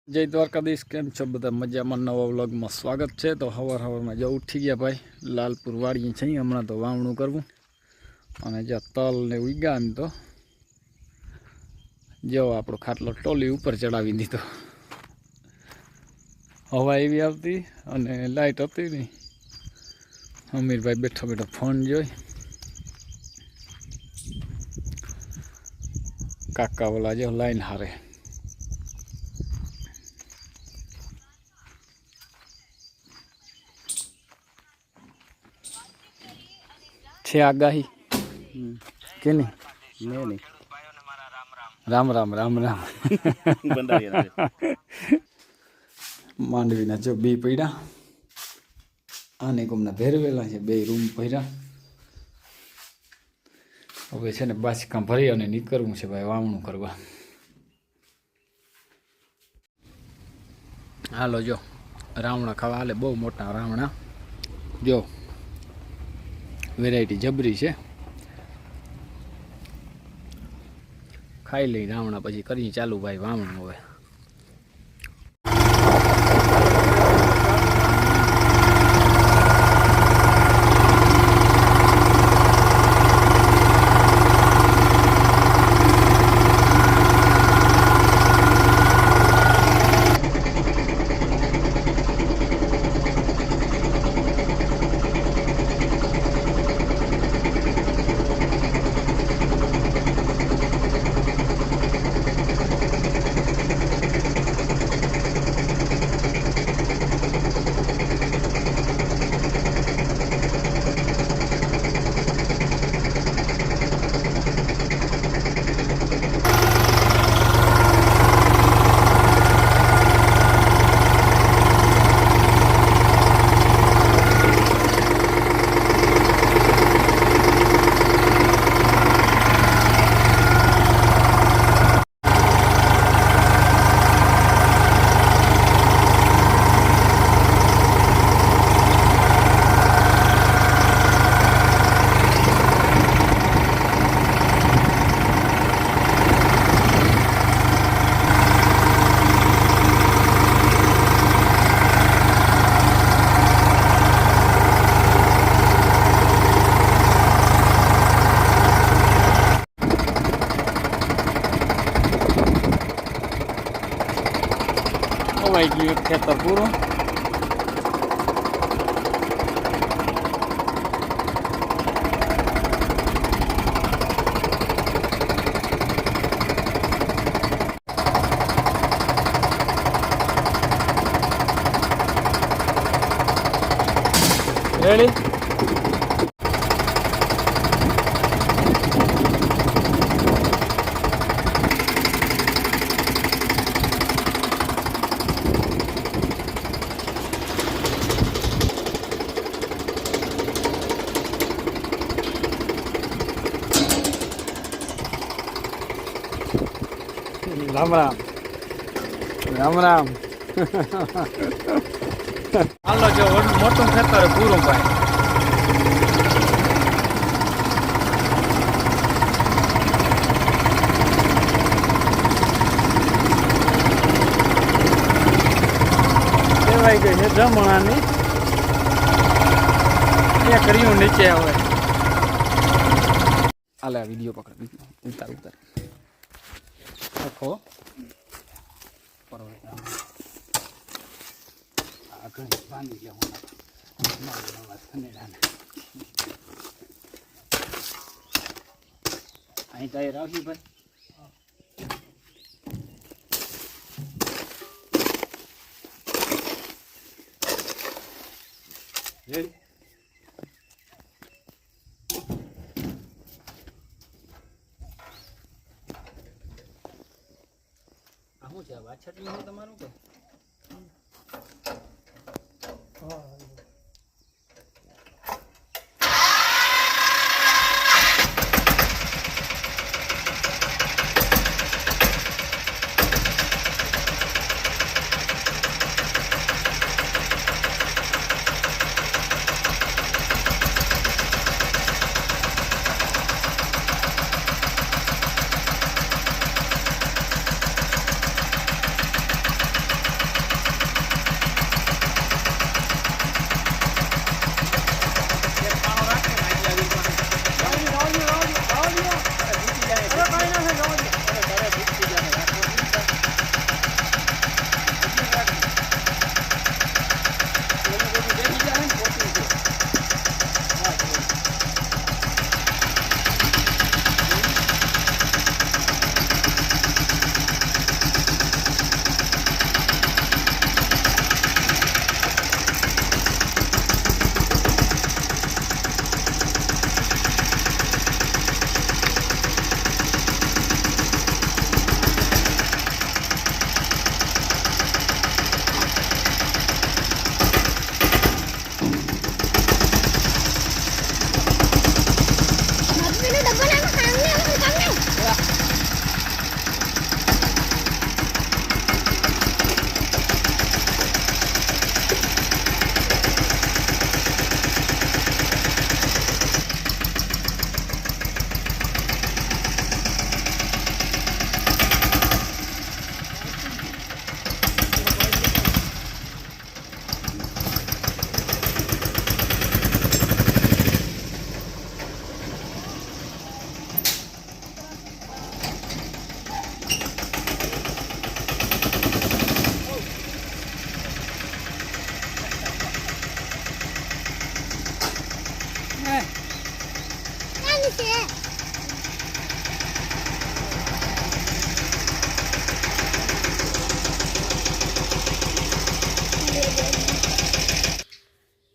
જય દ્વારકાધીશ, કેમ છો બધા? મજામાં? નવા વ્લોગમાં સ્વાગત છે. તો સવારમાં જો ઉઠી ગયા ભાઈ, લાલપુર વાળીએ છે. હમણાં તો વાવણું કરવું અને જ્યાં તલ ને ઉગ્યા ને તો જો આપણો ખાટલો ટોલી ઉપર ચડાવી દીધો. હવા એવી આવતી અને લાઇટ હતી નહીં. અમીરભાઈ બેઠો બેઠો ફોન જોઈ, કાકા ઓલા જો લાઈન હારે છે આગાહી કે નહીં? નહીં. રામ રામ રામ રામ. માંડવીના જો બે પડ્યા, આને ગમના ભેરવેલા છે, બે રૂમ ભર્યા. હવે છે ને બાચકાં ભરી અને નીકળવું છે ભાઈ વાવણું કરવા. હાલો જો રાવણા ખાવા હાલે, બહુ મોટા રાવણા જો, વેરાયટી જબરી છે. ખાઈ લઈ રાવણા પછી કરી ચાલુ ભાઈ વાવણું. હવે ખવાઈ ગયું ખેતર પૂરું. રેડી? રામ રામ રામ રામ. હાલો જો મોટું ખેતર પૂરું ભાઈ. કહેવાય ગઈ છે જમણાની એક રહ્યું નીચે. હવે હાલે વિડીયો પકડ, ઉતાર ઉતાર આખો આગળ બાંધી લેવું. અહીં તો રાખી ભાઈ. રેડી? શું છે વાછટનું છે તમારું કે?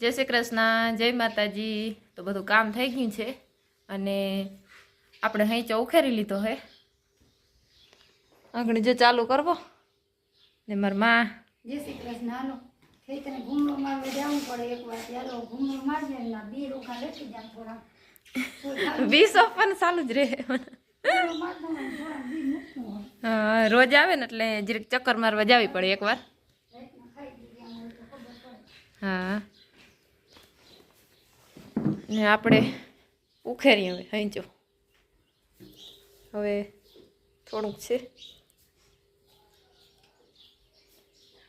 જય શ્રી કૃષ્ણ, જય માતાજી. તો બધું કામ થઈ ગયું છે અને આપણે હૈચો ઉખેરી લીધો હે. આગળ જો ચાલુ કરવો ને માર માં. જય શ્રી કૃષ્ણ. હાલો ખેતરે ઘૂમરો મારવા જવું પડે એકવાર. ચાલો ઘૂમરો મારજે ના બે રોકા લેતી જાવ થોડા. 20 પણ ચાલુ જ રહે. હા, રોજ આવે ને એટલે જરીક ચક્કર મારવા જાવી પડે એકવાર. હા, ને આપણે ઉખેરી હવે હંચો. હવે થોડુંક છે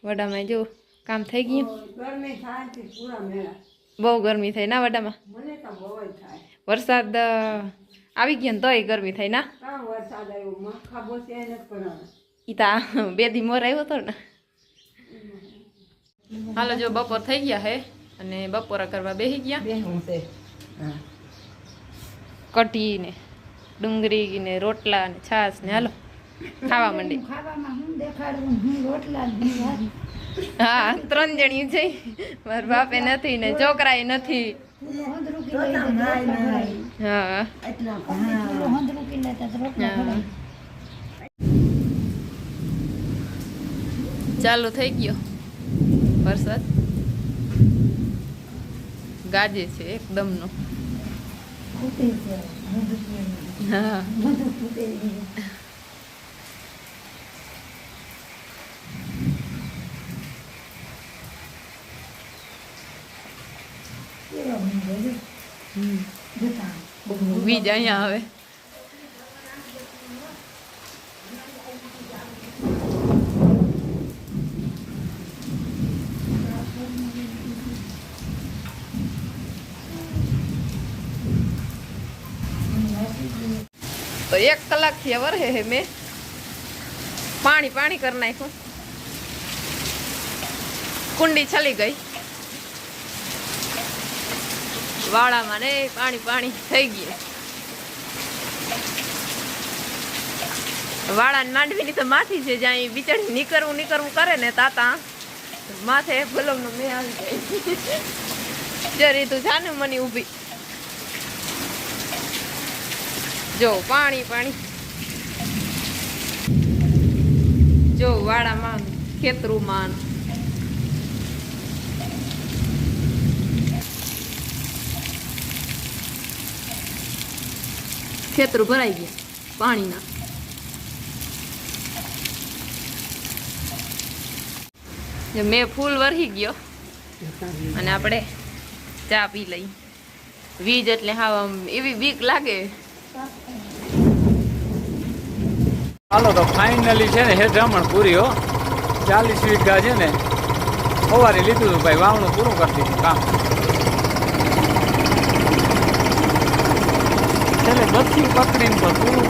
વડામાં. જો કામ થઈ ગયું. ગરમી થાય છે પૂરા મેળા. બહુ ગરમી થાય ના વડામાં. મને તો બહુ જ થાય. વરસાદ આવી ગયો ને તોય ગરમી થાય ના. કાં વરસાદ આવ્યો મખા બોસે એને પડે. ઈ તા 2 દી મોર આવ્યો હતો ને. હાલો જો બપોર થઈ ગયા હે અને બપોરા કરવા બેસી ગયા. બેહું છે. કઢી ને ડુંગળી ને રોટલા ને છાશ ને હાલો ખાવા માંડી. ખાવામાં હું દેખાડું હું રોટલા ને ભાત. હા, 3 જણી છે. મારા બાપે નથી ને છોકરાએ નથી. હંદરું કિલો રોટલા. હા એટલા હંદરું કિલો તો રોટલા ખવાય. ચાલુ થઈ ગયો વરસાદ. ગાજે છે એકદમનો. ફૂટે છે. હા, બધું ફૂટે છે. કેવો ઊંઘો છે. જોતા વીજ અહીંયા આવે. તો 1 કલાકથી વરહે હે. મેં પાણી કરી નાખ્યું. કુંડી છલી ગઈ વાળામાં ને પાણી થઈ ગયું. વાળાની માંડવીની તો માથી છે જ્યાં બિચારી નીકરવું કરે ને તાતા માથે ગુલાબનો મેં આવી જાય. જરી તું જાને મને ઊભી. જો પાણી જો વાડામાં ખેતરુંમાં. ખેતરું ભરાઈ ગયા પાણીના. મેં ફૂલ વરહી ગયો અને આપણે ચા પી લઈ. વીજ એટલે હા એવી બીક લાગે. હાલો તો ફાઇનલી છે ને હેઠામણ પૂરી હો. 40 વીઘા છે ને સવારે લીધું હતું ભાઈ. વાવણું પૂરું કરી દીધું કામ. એટલે બધી પકડીને પણ પૂરું